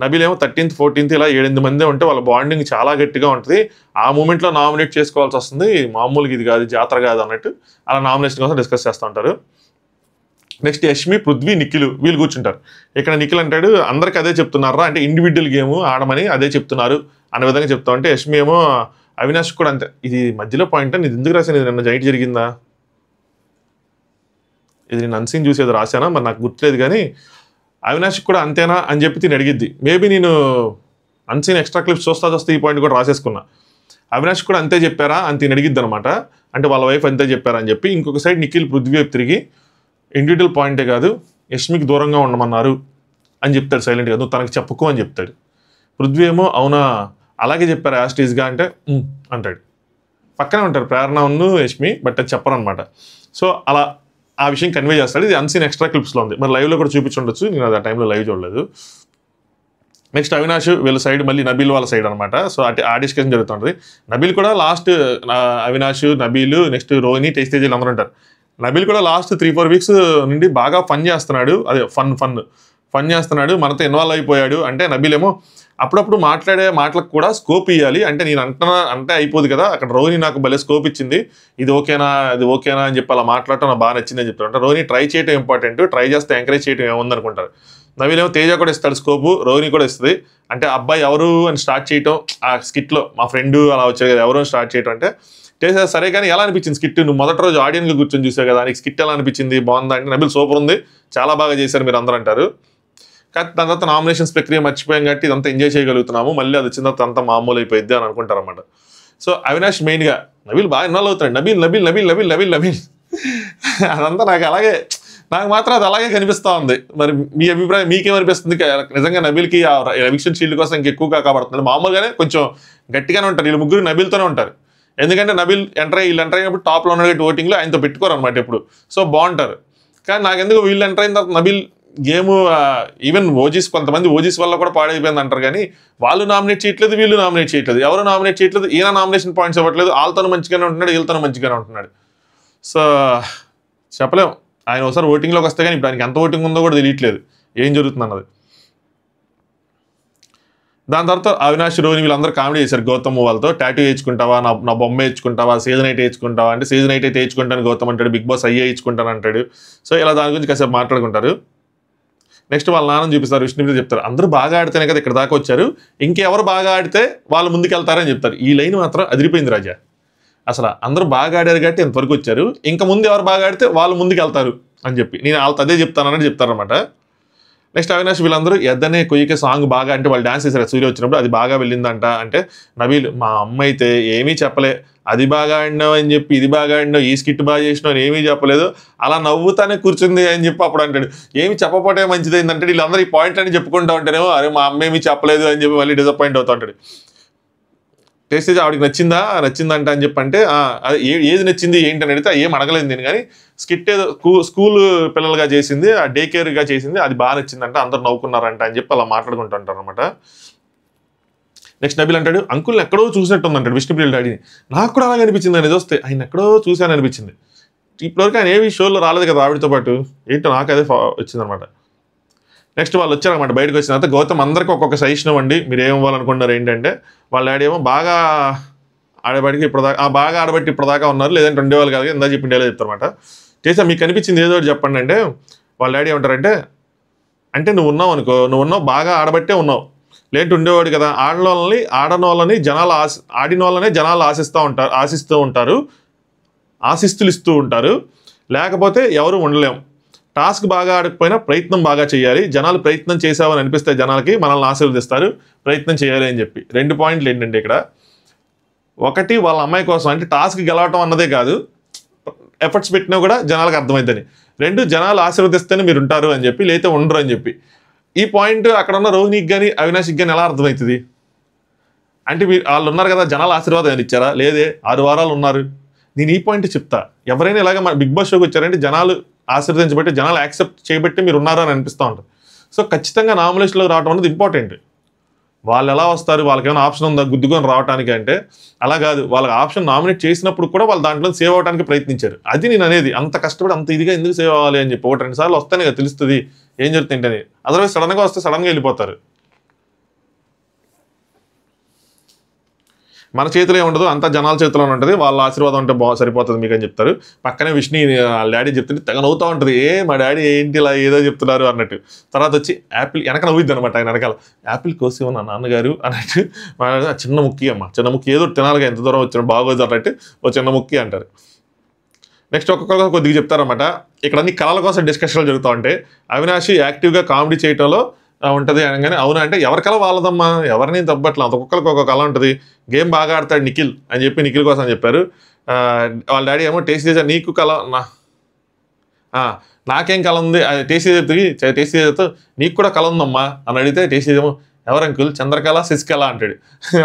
నబీల్ ఏమో 13th 14th ఇలా 7-8 మందే ఉంటే వాళ్ళ బాండింగ్ చాలా గట్టిగా ఉంటుంది, ఆ మూమెంట్లో నామినేట్ చేసుకోవాల్సి వస్తుంది, మామూలుగా ఇది కాదు జాతర కాదు అన్నట్టు అలా నామినేషన్ కోసం డిస్కస్ చేస్తూ ఉంటారు. నెక్స్ట్ యష్మి పృథ్వీ నిఖిల్ వీళ్ళు కూర్చుంటారు. ఇక్కడ నిఖిల్ అంటాడు అందరికి అదే చెప్తున్నారా అంటే ఇండివిజువల్ గేమ్ ఆడమని అదే చెప్తున్నారు అనే విధంగా చెప్తా ఉంటే యష్మి ఏమో అవినాష్ కూడా అంతే, ఇది మధ్యలో పాయింట్ అని ఎందుకు రాశాను, ఇది నిన్న నైట్ జరిగిందా, ఇది నేను అన్సీన్ చూసేది రాశానా మరి నాకు గుర్తులేదు, కానీ అవినాష్ కూడా అంతేనా అని చెప్పి తిని అడిగిద్ది. మేబీ నేను అన్సీన్ ఎక్స్ట్రా క్లిప్స్ చూస్తే ఈ పాయింట్ కూడా రాసేసుకున్నా, అవినాష్ కూడా అంతే చెప్పారా అని తిని అడిగిద్ది అనమాట, అంటే వాళ్ళ వైఫ్ అంతే చెప్పారా అని చెప్పి. ఇంకొక సైడ్ నిఖిల్ పృథ్వీ వైపు తిరిగి ఇండివిజువల్ పాయింటే కాదు యష్మికి దూరంగా ఉండమన్నారు అని చెప్తాడు సైలెంట్గా, నువ్వు తనకి చెప్పుకో అని చెప్తాడు. పృథ్వీ ఏమో అవునా అలాగే చెప్పారు యాస్టీస్గా అంటే అంటాడు. పక్కనే ఉంటారు ప్రేరణను యష్మి, బట్ అది చెప్పరు అనమాట. సో అలా ఆ విషయం కన్వే చేస్తాడు. ఇది అన్సీన్ ఎక్స్ట్రా క్లిప్స్లో ఉంది, మరి లైవ్లో కూడా చూపించుండొచ్చు, నేను అది ఆ టైంలో లైవ్ చూడలేదు. నెక్స్ట్ అవినాష్ వీళ్ళ సైడ్ మళ్ళీ నబీల్ వాళ్ళ సైడ్ అనమాట. సో ఆ డిస్కషన్ జరుగుతుంటుంది. నబీల్ కూడా లాస్ట్ అవినాష్ నబీల్ నెక్స్ట్ రోహిణి టేస్ట్ తేజీలు అందరూ ఉంటారు. నబీల్ కూడా లాస్ట్ 3-4 వీక్స్ నుండి బాగా ఫన్ చేస్తున్నాడు, అదే ఫన్ చేస్తున్నాడు, మనతో ఇన్వాల్వ్ అయిపోయాడు. అంటే నబీల్ ఏమో అప్పుడప్పుడు మాట్లాడే మాటలకు కూడా స్కోప్ ఇవ్వాలి, అంటే నేను అంటే అయిపోదు కదా, అక్కడ రోహిణి నాకు భలే స్కోప్ ఇచ్చింది, ఇది ఓకేనా అని చెప్పి అలా మాట్లాడటం నాకు బాగా నచ్చింది అని చెప్తారు. అంటే రోహిణి ట్రై చేయడం ఇంపార్టెంట్, ట్రై చేస్తే ఎంకరేజ్ చేయడం ఏముంది అనుకుంటారు. నవీల్ ఏమో తేజ కూడా ఇస్తాడు స్కోపు, రోహిణి కూడా ఇస్తుంది. అంటే అబ్బాయి ఎవరు అని స్టార్ట్ చేయటం, ఆ స్కిట్లో మా ఫ్రెండ్ అలా వచ్చారు కదా ఎవరు అని స్టార్ట్ చేయటం అంటే చేసా సరే, కానీ ఎలా అనిపించింది స్కిట్, నువ్వు మొదటి రోజు ఆడియన్గా కూర్చొని చూసావు కదా, నీకు స్కిట్ ఎలా అనిపించింది, బాగుందా అంటే నబీల్ సూపర్ ఉంది, చాలా బాగా చేశారు మీరు అందరూ అంటారు. కానీ దాని తర్వాత నామినేషన్స్ ప్రక్రియ మర్చిపోయాం కాబట్టి ఇదంతా ఎంజాయ్ చేయగలుగుతున్నాము, మళ్ళీ అది వచ్చిన తర్వాత అంతా మామూలు అయిపోయింది అని అనుకుంటారు అన్నమాట. సో అవినాష్ మెయిన్గా నబీల్ బాగా ఇన్వాల్వ్ అవుతున్నాడు, నబీల్ అదంతా నాకు అలాగే నాకు మాత్రం అది అలాగే కనిపిస్తూ ఉంది. మరి మీ అభిప్రాయం మీకేమనిపిస్తుంది? నిజంగా నబీల్కి ఆ ఎవిక్షన్ షీల్డ్ కోసం ఇంకెక్కువగా కాబడుతుంది. మామూలుగానే కొంచెం గట్టిగానే ఉంటారు వీళ్ళు ముగ్గురు, నబీల్తోనే ఉంటారు. ఎందుకంటే నబీల్ వీళ్ళు ఎంటర్ అయినప్పుడు టాప్లో ఉన్నట్టు ఓటింగ్లో ఆయనతో పెట్టుకోరు అనమాట ఎప్పుడు. సో బాగుంటారు. కానీ నాకెందుకు వీళ్ళు ఎంటర్ అయిన తర్వాత నబీల్ గేమ్ ఈవెన్ ఓజీస్, కొంతమంది ఓజీస్ వల్ల కూడా పాడైపోయింది అంటారు. కానీ వాళ్ళు నామినేట్ చేయట్లేదు, వీళ్ళు నామినేట్ చేయట్లేదు, ఎవరు నామినేట్ చేయట్లేదు. ఈయన నామినేషన్ పాయింట్స్ ఇవ్వట్లేదు, వాళ్ళతో మంచిగానే ఉంటున్నాడు, వీళ్ళతో మంచిగానే ఉంటున్నాడు. సో చెప్పలేం. ఆయన ఒకసారి ఓటింగ్లోకి వస్తే కానీ ఇప్పుడు ఆయనకి ఎంత ఓటింగ్ ఉందో కూడా తెలియట్లేదు ఏం జరుగుతుంది అన్నది. దాని తర్వాత అవినాష్, రోహిణి వీళ్ళందరూ కామెడీ చేశారు గౌతమ్ వాళ్ళతో. టాటూ వేయించుకుంటావా, నా బొమ్మ వేయించుకుంటావా, సీజన్ 8 వేయించుకుంటావా అంటే సీజన్ 8 అయితే వేయించుకుంటాను గౌతమ్ అంటాడు. బిగ్ బాస్ అయ్యే వేయించుకుంటాను అంటాడు. సో ఇలా దాని గురించి కాసేపు మాట్లాడుకుంటారు. నెక్స్ట్ వాళ్ళ నాన్న చూపిస్తారు, విష్ణుప్రియ చెప్తారు అందరూ బాగా ఆడితేనే కదా ఇక్కడ దాకా వచ్చారు, ఇంకెవరు బాగా ఆడితే వాళ్ళు ముందుకు వెళ్తారని చెప్తారు. ఈ లైన్ మాత్రం అదిరిపోయింది రాజా. అసలు అందరూ బాగా ఆడారు కాబట్టి ఎంతవరకు వచ్చారు, ఇంకా ముందు ఎవరు బాగా ఆడితే వాళ్ళు ముందుకు వెళ్తారు అని చెప్పి నేను వాళ్ళతో అదే చెప్తానని చెప్తారనమాట. నెక్స్ట్ అవినాష్ వీళ్ళందరూ ఎద్దనే కొయ్యకే సాంగ్ బాగా అంటే వాళ్ళు డాన్స్ చేశారు సూర్య వచ్చినప్పుడు, అది బాగా వెళ్ళిందంట. అంటే నబీల్ మా అమ్మ అయితే ఏమీ చెప్పలే, అది బాగా ఆడినావు అని చెప్పి, ఇది బాగా ఆడినావు, ఈ స్కిట్ బాగా చేసినావు అని ఏమీ చెప్పలేదు, అలా నవ్వుతానే కూర్చుంది అని చెప్పి అప్పుడు అంటాడు. ఏమి చెప్పపోతే మంచిది ఏంటంటే వీళ్ళందరూ ఈ పాయింట్ అని చెప్పుకుంటూ ఉంటారేమో, అరే మా అమ్మ ఏమీ చెప్పలేదు అని చెప్పి మళ్ళీ డిసప్పాయింట్ అవుతూ ఉంటాడు. టేస్ట్ ఆవిడకి నచ్చిందంట అని చెప్పి అంటే ఏది నచ్చింది ఏంటి అని అడిగితే ఏం అడగలేదు నేను, కానీ స్కిట్ ఏదో స్కూల్ పిల్లలుగా చేసింది, ఆ డే కేర్గా చేసింది, అది బాగా నచ్చిందంట, అందరు నవ్వుకున్నారంట అని చెప్పి అలా మాట్లాడుకుంటుంటారు అనమాట. నెక్స్ట్ నబీల్ అంటాడు అంకుల్ని ఎక్కడో చూసినట్టుంది అంటాడు విష్ణుప్రియ డాడీని. నాకు కూడా అలాగే అనిపించింది అని చూస్తే, ఆయన ఎక్కడో చూశాను అనిపించింది. ఇప్పటివరకు ఆయన ఏవి షోలో రాలేదు కదా ఆవిడతో పాటు, ఏంటో నాకు అదే వచ్చిందనమాట. నెక్స్ట్ వాళ్ళు వచ్చారనమాట. బయటకు వచ్చిన తర్వాత గౌతమ్ అందరికీ ఒక్కొక్క సజెషన్ ఇవ్వండి, మీరు ఏం ఇవ్వాలనుకున్నారు ఏంటంటే, వాళ్ళ డాడీ ఏమో బాగా ఆడబడికి బాగా ఆడబట్టి ఇప్పటిదాకా ఉన్నారు, లేదంటే ఉండేవాళ్ళు కాదు ఇందా చెప్పి డేలా చెప్తారనమాట. చేసా మీకు కనిపించింది ఏదో ఒకటి చెప్పండి అంటే వాళ్ళ డాడీ ఏమంటారంటే, అంటే నువ్వు ఉన్నావు అనుకో, నువ్వు ఉన్నావు బాగా ఆడబట్టే ఉన్నావు, లేదంటే ఉండేవాడు కదా, ఆడిన వాళ్ళని జనాలు ఆశిస్తూ ఉంటారు, ఆశిస్తులు ఇస్తూ ఉంటారు, లేకపోతే ఎవరు ఉండలేం. టాస్క్ బాగా ఆడకపోయినా ప్రయత్నం బాగా చేయాలి, జనాలు ప్రయత్నం చేసావని అనిపిస్తే జనాలకి మనల్ని ఆశీర్వదిస్తారు, ప్రయత్నం చేయాలి అని చెప్పి. 2 పాయింట్లు ఏంటంటే ఇక్కడ, ఒకటి వాళ్ళ అమ్మాయి కోసం అంటే టాస్క్ గెలవటం అన్నదే కాదు, ఎఫర్ట్స్ పెట్టినా కూడా జనాలకు అర్థమైందని. 2 జనాలు ఆశీర్వదిస్తేనే మీరు ఉంటారు అని చెప్పి, లేకపోతే ఉండరు అని చెప్పి. ఈ పాయింట్ అక్కడ ఉన్న రోహిణికి కానీ అవినాష్కి కానీ ఎలా అర్థమవుతుంది అంటే, వాళ్ళు ఉన్నారు కదా జనాలు ఆశీర్వాదం ఇచ్చారా, లేదే 6 వారాలు ఉన్నారు. నేను ఈ పాయింట్ చెప్తా, ఎవరైనా ఇలాగ మన బిగ్ బాస్ షోకి వచ్చారంటే జనాలు ఆశీర్వదించబట్టి, జనాలు యాక్సెప్ట్ చేయబట్టి మీరు ఉన్నారు అని అనిపిస్తూ ఉంటుంది. సో ఖచ్చితంగా నామినేషన్లోకి రావడం అనేది ఇంపార్టెంట్. వాళ్ళు ఎలా వస్తారు, వాళ్ళకి ఏమైనా ఆప్షన్ ఉందా గుద్దుకొని రావడానికి అంటే అలా కాదు, వాళ్ళకి ఆప్షన్ నామినేట్ చేసినప్పుడు కూడా వాళ్ళు దాంట్లో సేవ్ అవ్వడానికి ప్రయత్నించారు. అది నేను అనేది, అంత కష్టపడి అంత ఇదిగా ఎందుకు సేవ్ అవ్వాలి అని చెప్పి 1-2 సార్లు వస్తేనే కదా తెలుస్తుంది ఏం జరుగుతుంటని. అదర్వైజ్ సడన్గా వస్తే సడన్గా వెళ్ళిపోతారు. మన చేతిలో ఉండదు, అంతా జనాల చేతిలో ఉంటుంది, వాళ్ళ ఆశీర్వాదం ఉంటే సరిపోతుంది మీకు అని చెప్తారు. పక్కనే విష్ణు వాళ్ళ డాడీ చెప్తుంటే తెగ నవ్వుతూ ఉంటుంది, మా డాడీ ఏంటి ఇలా ఏదో చెప్తున్నారు అన్నట్టు. తర్వాత వచ్చి యాపిల్ వెనక నవ్వుద్ది అనమాట, ఆయన వెనకాల యాపిల్ కోసి నా నాన్నగారు అన్నట్టు, చిన్న ముక్కి అమ్మ, చిన్న ముక్కి ఏదో తినాలిగా, ఎంత దూరం వచ్చిన బాగోదు అన్నట్టు ఓ చిన్న ముక్కి అంటారు. నెక్స్ట్ ఒక్కొక్కరు కొద్దిగా చెప్తారన్నమాట. ఇక్కడ అన్ని కళల కోసం డిస్కషన్లు జరుగుతూ ఉంటాయి. అవినాష్ యాక్టివ్గా కామెడీ చేయడంలో ఉంటుంది అనగానే, అవునా అంటే ఎవరి కళ వాళ్ళదమ్మా, ఎవరిని తప్పట్లా, ఒక్కొక్కరికి ఒక్కొక్క కళ ఉంటుంది. గేమ్ బాగా ఆడతాడు నిఖిల్ అని చెప్పి నిఖిల్ కోసం చెప్పారు. వాళ్ళ డాడీ ఏమో టేస్ట్ చేసా నీకు కళ నాకేం కళ ఉంది, టేస్ట్ చేసేతో నీకు కూడా కళ ఉందమ్మా అని అడిగితే టేస్ట్ చేసేమో ఎవరు అంకుల్ చంద్రకళ శశికళ అంటాడు.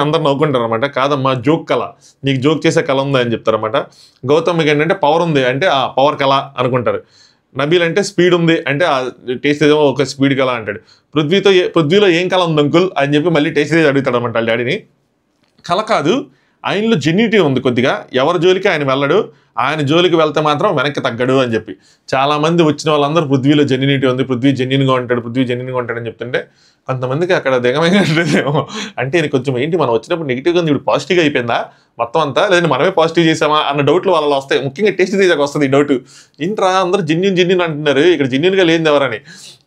అందరు నవ్వుకుంటారు అనమాట. కాదమ్మా జోక్ కళ, నీకు జోక్ చేసే కళ ఉంది అని చెప్తారనమాట. గౌతమ్కి ఏంటంటే పవర్ ఉంది అంటే ఆ పవర్ కళ అనుకుంటారు. నబీల్ అంటే స్పీడ్ ఉంది అంటే టేస్ట్ ఏమో ఒక స్పీడ్ కళ అంటాడు. పృథ్వీలో ఏం కళ ఉంది అంకుల్ అని చెప్పి మళ్ళీ టేస్ట్ అడుగుతాడు అనమాట వాళ్ళ డాడీని. కళ కాదు, ఆయనలో జెన్యూనిటీ ఉంది కొద్దిగా, ఎవరి జోలికి ఆయన వెళ్ళడు, ఆయన జోలికి వెళ్తే మాత్రం వెనక్కి తగ్గడు అని చెప్పి. చాలామంది వచ్చిన వాళ్ళందరూ పృథ్వీలో జెన్యూనిటీ ఉంది, పృథ్వీ జెన్యూన్గా ఉంటాడని చెప్తుంటే కొంతమందికి అక్కడ దిగమైనట్లేదేమో. అంటే కొంచెం ఏంటి మనం వచ్చినప్పుడు నెగిటివ్గా ఉంది, ఇప్పుడు పాజిటివ్గా అయిపోయిందా మొత్తం అంతా, లేదంటే మనమే పాజిటివ్ చేసామా అన్న డౌట్లు వాళ్ళలో వస్తాయి. ముఖ్యంగా టేస్ట్ తీసాక వస్తుంది ఈ డౌట్, ఏంట్రా అందరూ జెన్యూన్ అంటున్నారు, ఇక్కడ జెన్యూన్గా లేనిది ఎవరని.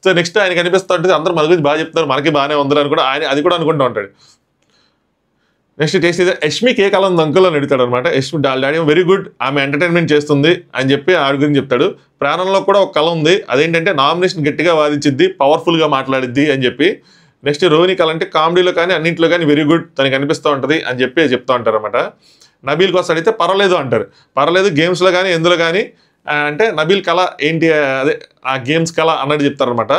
సో నెక్స్ట్ ఆయన కనిపిస్తూ ఉంటుంది, అందరూ మన గురించి బాగా చెప్తున్నారు, మనకి బాగానే ఉందని కూడా ఆయన అది కూడా అనుకుంటూ ఉంటాడు. నెక్స్ట్ టేస్ట్ అయితే యష్మికి ఏ కళ ఉంది అంకుల్ అని అడుగుతాడు అనమాట. యష్మి డాడీ వెరీ గుడ్, ఆమె ఎంటర్టైన్మెంట్ చేస్తుంది అని చెప్పి ఆవిడ గురించి చెప్తాడు. ప్రాణంలో కూడా ఒక కళ ఉంది, అదేంటంటే నామినేషన్ గట్టిగా వాదించిద్ది, పవర్ఫుల్గా మాట్లాడిద్ది అని చెప్పి. నెక్స్ట్ రోహిణి కళ అంటే కామెడీలో కానీ అన్నింటిలో కానీ వెరీ గుడ్, తనకి అనిపిస్తూ ఉంటుంది అని చెప్పి చెప్తూ ఉంటారు అనమాట. నబీల్ కోసం అడిగితే పర్వాలేదు అంటారు, పర్వాలేదు గేమ్స్లో కానీ ఎందులో కానీ అంటే నబీల్ కళ ఏంటి, అదే ఆ గేమ్స్ కళ అన్నట్టు చెప్తారనమాట.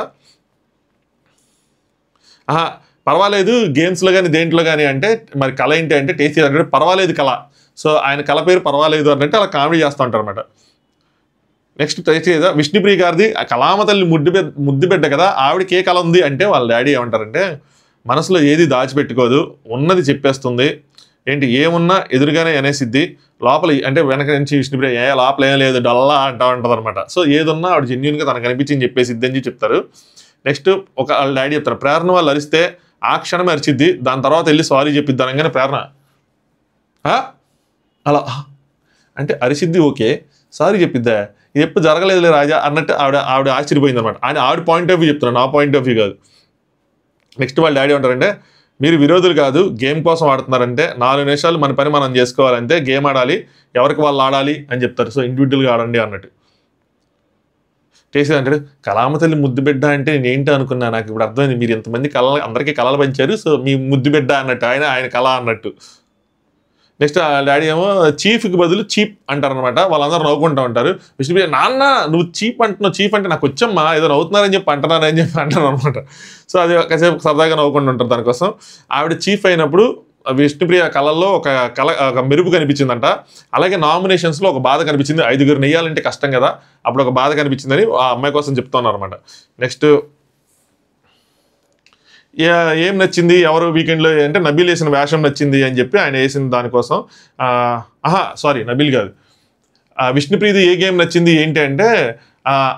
పర్వాలేదు గేమ్స్లో కానీ దేంట్లో కానీ అంటే మరి కళ ఏంటి అంటే టేస్టీ అంటే పర్వాలేదు కళ. సో ఆయన కళ పేరు పర్వాలేదు అంటే అలా కామెడీ చేస్తూ ఉంటారు అనమాట. నెక్స్ట్ టేస్టీ విష్ణుప్రియ గారిది కళామ తల్లి ముద్దు బిడ్డ కదా, ఆవిడకి ఏ కళ ఉంది అంటే వాళ్ళ డాడీ ఏమంటారంటే మనసులో ఏది దాచిపెట్టుకోదు, ఉన్నది చెప్పేస్తుంది, ఏంటి ఏమున్నా ఎదురుగానే అనేసిద్ది, లోపల అంటే వెనక నుంచి విష్ణుప్రియ లోపల ఏం లేదు డల్లా అంటూ ఉంటుంది అనమాట. సో ఏదున్నా ఆవిడ జెన్యున్గా తనకు అనిపించింది చెప్పేసిద్ది అని చెప్తారు. నెక్స్ట్ వాళ్ళ డాడీ చెప్తారు ప్రేరణ వాళ్ళు అరిస్తే ఆ క్షణమే అరిచిద్ది, దాని తర్వాత వెళ్ళి సారీ చెప్పిద్ది అనగానే ప్రేరణ అలా అంటే అరిసిద్ది ఓకే, సారీ చెప్పిద్దా, ఇది ఎప్పుడు జరగలేదులే రాజా అన్నట్టు ఆవిడ ఆశ్చర్యపోయింది అనమాట. ఆవిడ పాయింట్ ఆఫ్ వ్యూ చెప్తున్నాను, నా పాయింట్ ఆఫ్ వ్యూ కాదు. నెక్స్ట్ వాళ్ళ డాడీ ఉంటారంటే మీరు విరోధులు కాదు, గేమ్ కోసం ఆడుతున్నారంటే 4 నిమిషాలు మన పని మనం చేసుకోవాలంటే గేమ్ ఆడాలి, ఎవరికి వాళ్ళు ఆడాలి అని చెప్తారు. సో ఇండివిజువల్గా ఆడండి అన్నట్టు. చేసేది అంటాడు కళామ తల్లి ముద్దు బిడ్డ అంటే నేను ఏంటో అనుకున్నా, నాకు ఇప్పుడు అర్థమైంది, మీరు ఎంతమంది అందరికీ కళలు పంచారు, సో మీ ముద్దు బిడ్డ అన్నట్టు ఆయన కళ అన్నట్టు. నెక్స్ట్ డాడీ ఏమో చీఫ్కి బదులు చీప్ అంటారనమాట. వాళ్ళందరూ నవ్వుకుంటూ ఉంటారు. విష్ణుప్రియ నాన్న నువ్వు చీప్ అంటున్నావు, చీప్ అంటే నాకు వచ్చమ్మా ఏదో నవ్వుతున్నారని చెప్పి అంటున్నారని చెప్పి అంటారు అనమాట. సో అది కాసేపు సరదాగా నవ్వుకుంటూ ఉంటారు. దానికోసం ఆవిడ చీఫ్ అయినప్పుడు విష్ణుప్రియ కళల్లో ఒక మెరుపు కనిపించిందంట. అలాగే నామినేషన్స్లో ఒక బాధ కనిపించింది, 5గురు నెయ్యాలంటే కష్టం కదా, అప్పుడు ఒక బాధ కనిపించిందని ఆ అమ్మాయి కోసం చెప్తున్నారు అనమాట. నెక్స్ట్ ఏం నచ్చింది ఎవరు వీకెండ్లో అంటే నబీల్ వేసిన వేషం నచ్చింది అని చెప్పి ఆయన వేసిన దానికోసం నబీల్ కాదు విష్ణుప్రీతి ఏ గేమ్ నచ్చింది ఏంటి అంటే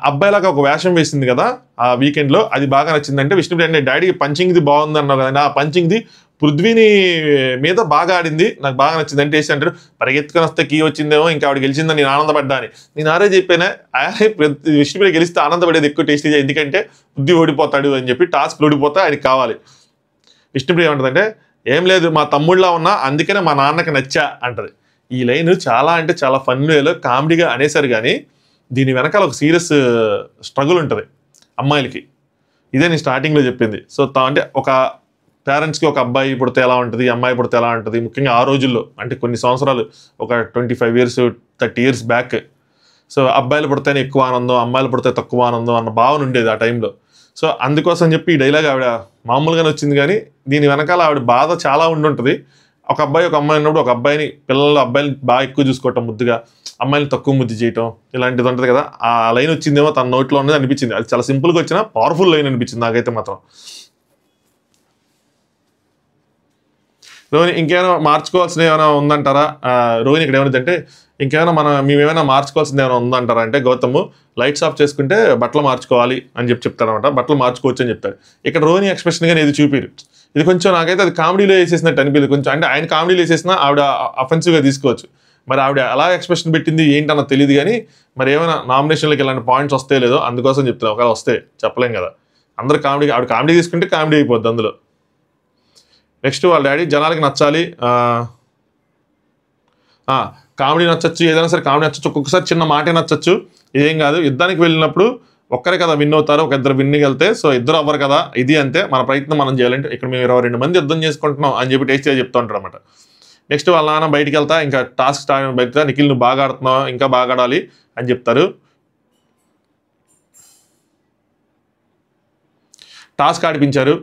అబ్బాయిలాగా ఒక వేషం వేసింది కదా ఆ వీకెండ్లో, అది బాగా నచ్చిందంటే విష్ణుప్రియ అంటే డాడీ పంచింగ్ది బాగుంది అన్నావు కదా, ఆ పంచింగ్ది పృథ్వీని మీద బాగా ఆడింది, నాకు బాగా నచ్చింది అంటే వేసి అంటాడు పరిగెత్తుకొని వస్తే కీ వచ్చిందేమో ఇంకా ఆవిడ గెలిచిందని నేను ఆనందపడ్డా అని. నేను ఆరే చెప్పానే విష్ణుప్రియ గెలిస్తే ఆనందపడేది ఎక్కువ టేస్టీగా, ఎందుకంటే పృథ్వీ ఓడిపోతాడు అని చెప్పి టాస్క్లు ఓడిపోతే ఆయనకి కావాలి. విష్ణుప్రియ ఏమంటుందంటే ఏం లేదు మా తమ్ముళ్ళ ఉన్నా అందుకనే మా నాన్నకి నచ్చా అంటది. ఈ లైన్ చాలా అంటే చాలా ఫన్ వేలో కామెడీగా అనేసారు, కానీ దీని వెనకాల ఒక సీరియస్ స్ట్రగుల్ ఉంటుంది అమ్మాయిలకి. ఇదే నేను స్టార్టింగ్లో చెప్పింది. సో అంటే ఒక పేరెంట్స్కి ఒక అబ్బాయి పుడితే ఎలా ఉంటుంది, అమ్మాయి పుడితే ఎలా ఉంటుంది, ముఖ్యంగా ఆ రోజుల్లో అంటే కొన్ని సంవత్సరాలు ఒక 25 years 30 years బ్యాక్. సో అబ్బాయిలు పుడితేనే ఎక్కువ ఆనందం, అమ్మాయిలు పుడితే తక్కువ ఆనందం అన్న భావన ఉండేది ఆ టైంలో. సో అందుకోసం చెప్పి ఈ డైలాగ్ ఆవిడ మామూలుగానే వచ్చింది, కానీ దీని వెనకాల ఆవిడ బాధ చాలా ఉండుంటుంది. ఒక అబ్బాయి ఒక అమ్మాయి ఉన్నప్పుడు ఒక అబ్బాయిని అబ్బాయిని బాగా ఎక్కువ చూసుకోవటం, ముద్దుగా అమ్మాయిని తక్కువ ముద్దు చేయటం ఇలాంటిది ఉంటుంది కదా, ఆ లైన్ వచ్చిందేమో తన నోట్లో ఉన్నది అనిపించింది. అది చాలా సింపుల్గా వచ్చిన పవర్ఫుల్ లైన్ అనిపించింది నాకైతే మాత్రం. రోహిణి ఇంకేమైనా మార్చుకోవాల్సిన ఏమైనా ఉందంటారా? రోహిణి ఇక్కడ ఏమైందంటే ఇంకేమైనా మేమేమైనా మార్చుకోవాల్సింది ఏమైనా ఉందంటారా అంటే గౌతమ్ లైట్స్ ఆఫ్ చేసుకుంటే బట్టలు మార్చుకోవాలి అని చెప్తారనమాట, బట్టలు మార్చుకోవచ్చు అని చెప్తారు. ఇక్కడ రోహిణి ఎక్స్ప్రెషన్గా ఇది చూపిరు, ఇది కొంచెం నాకైతే అది కామెడీలో వేసేసినట్టు అనిపించదు కొంచెం, అంటే ఆయన కామెడీలో వేసేసినా ఆవిడ అఫెన్సివ్గా తీసుకోవచ్చు. మరి ఆవిడ అలా ఎక్స్ప్రెషన్ పెట్టింది ఏంటన్న తెలియదు, కానీ మరి ఏమైనా నామినేషన్లకు ఇలాంటి పాయింట్స్ వస్తే లేదో అందుకోసం చెప్తున్నాను. ఒకవేళ వస్తే చెప్పలేం కదా, అందరూ కామెడీ ఆవిడ కామెడీ తీసుకుంటే కామెడీ అయిపోద్ది అందులో. నెక్స్ట్ వాళ్ళ డాడీ జనాలకి నచ్చాలి, కామెడీ నచ్చచ్చు, ఏదైనా సరే కామెడీ నచ్చచ్చు, ఒక్కొక్కసారి చిన్న మాటే నచ్చచ్చు, ఏం కాదు. యుద్ధానికి వెళ్ళినప్పుడు ఒక్కరే కదా విన్ అవుతారు, ఒక ఇద్దరు విన్కి వెళ్తే సో ఇద్దరు అవ్వరు కదా, ఇది అంతే మన ప్రయత్నం మనం చేయాలంటే ఇక్కడ మేము 22 మంది యుద్ధం చేసుకుంటున్నాం అని చెప్పి టేస్టీగా చెప్తూ ఉంటారు అనమాట. నెక్స్ట్ వాళ్ళ నాన్న బయటికి వెళ్తా ఇంకా టాస్క్ స్టార్ట్ బయట నిఖిల్ నువ్వు బాగా ఆడుతున్నావు ఇంకా బాగా ఆడాలి అని చెప్తారు. టాస్క్ ఆడిపించారు,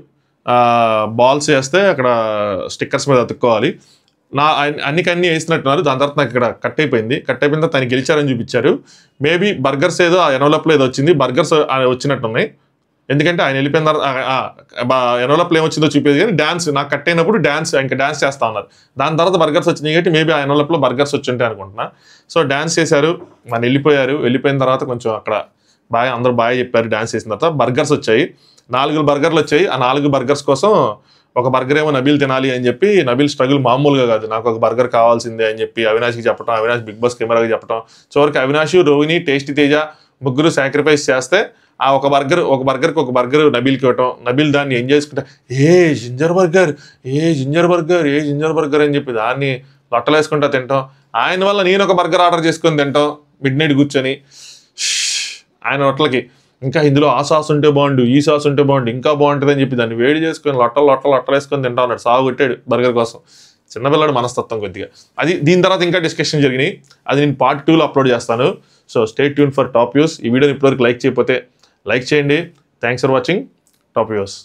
బాల్స్ వేస్తే అక్కడ స్టిక్కర్స్ మీద అతుక్కోవాలి, అన్ని వేస్తున్నట్టున్నారు. దాని తర్వాత నాకు ఇక్కడ కట్ అయిపోయిన తర్వాత తను గెలిచారని చూపించారు. మేబీ బర్గర్స్ ఏదో ఆ ఎనవలప్లో ఏదో వచ్చింది, బర్గర్స్ వచ్చినట్టున్నాయి, ఎందుకంటే ఆయన వెళ్ళిపోయిన తర్వాత ఎనవలప్లో ఏమొచ్చిందో చూపేది, కానీ డ్యాన్స్ నాకు కట్ అయినప్పుడు ఇంకా డ్యాన్స్ చేస్తా ఉన్నారు. దాని తర్వాత బర్గర్స్ వచ్చినాయి కాబట్టి మేబీ ఆ ఎనవలప్లో బర్గర్స్ వచ్చి ఉంటాయి అనుకుంటున్నా. సో డ్యాన్స్ చేశారు, మన వెళ్ళిపోయిన తర్వాత కొంచెం అక్కడ అందరూ బాగా చెప్పారు. డ్యాన్స్ చేసిన తర్వాత బర్గర్స్ వచ్చాయి, 4 బర్గర్లు వచ్చాయి. ఆ 4 బర్గర్స్ కోసం ఒక బర్గర్ ఏమో నబీల్ తినాలి అని చెప్పి నబీల్ స్ట్రగుల్ మామూలుగా కాదు, నాకు ఒక బర్గర్ కావాల్సిందే అని చెప్పి అవినాష్కి చెప్పడం, అవినాష్ బిగ్ బాస్ కెమెరాకి చెప్పడం, చివరికి అవినాష్, రోహిణి, టేస్టీ తేజ ముగ్గురు సాక్రిఫైస్ చేస్తే ఆ ఒక బర్గర్ నబీల్కి ఇవ్వటం, నబీల్ దాన్ని ఎంజాయ్ చేసుకుంటా జింజర్ బర్గర్ అని చెప్పి దాన్ని లొట్టలేసుకుంటా తింటాం. ఆయన వల్ల నేను ఒక బర్గర్ ఆర్డర్ చేసుకొని తింటాం మిడ్ నైట్ కూర్చొని ఆయన లొట్టలకి. ఇంకా ఇందులో ఆ సాస్ ఉంటే బాగుండు, ఈ సాస్ ఉంటే బాగుండు, ఇంకా బాగుంటుంది అని చెప్పి దాన్ని వేడి చేసుకొని లొట్టలేసుకొని తింటా ఉన్నాడు, సాగు కొట్టాడు బర్గర్ కోసం. చిన్నపిల్లడు మనస్తత్వం కొద్దిగా. అది దీని తర్వాత ఇంకా డిస్కషన్ జరిగినాయి, అది నేను పార్ట్ 2లో అప్లోడ్ చేస్తాను. So stay tune for top views. ఈ వీడియోని ఇప్పటివరకు లైక్ చేయకపోతే లైక్ చేయండి. Thanks for watching top views.